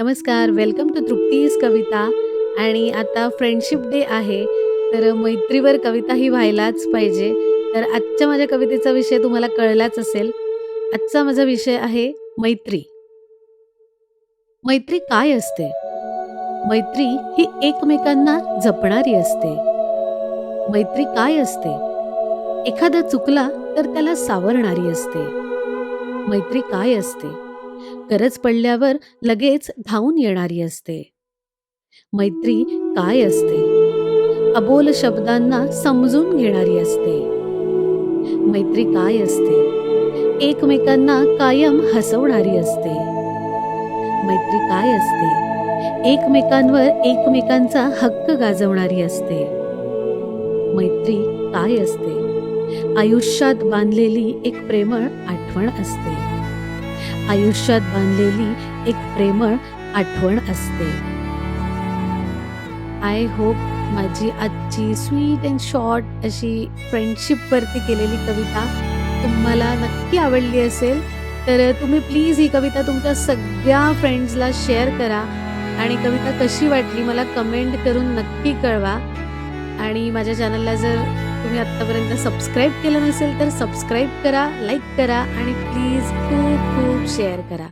नमस्कार, welcome to Trupti's कविता. आणि आता फ्रेंडशिप डे आहे, तर मैत्रीवर कविता ही व्हायलाच पाहिजे. तर आजच्या माझ्या कवितेचा विषय तुम्हाला कळलाच असेल. आजचा माझा विषय आहे मैत्री. मैत्री काय असते? मैत्री ही एकमेकांना जपणारी असते. मैत्री काय असते? एखादा चुकला तर त्याला सावरणारी असते. मैत्री काय असते? गरज पडल्यावर लगेच धावून येणारी असते. मैत्री काय असते? अबोल शब्दांना समजून घेणारी असते. मैत्री काय असते? एकमेकांना कायम हसवणारी असते. मैत्री काय असते? एकमेकांवर एकमेकांचा हक्क गाजवणारी असते. मैत्री काय असते? आयुष्यात बांधलेली एक प्रेमळ आठवण असते. आयुष्यात बांधलेली एक प्रेमळ आठवण असते. आय होप माझी आजची स्वीट अँड शॉर्ट अशी फ्रेंडशिपवरती केलेली कविता तुम्हाला नक्की आवडली असेल. तर तुम्ही प्लीज ही कविता तुमच्या सगळ्या फ्रेंड्सला शेअर करा आणि कविता कशी वाटली मला कमेंट करून नक्की कळवा. आणि माझ्या चॅनलला जर तुम्ही आत्तापर्यंत सबस्क्राईब केलं नसेल तर सबस्क्राईब करा, लाईक करा आणि प्लीज खूप खूप शेअर करा.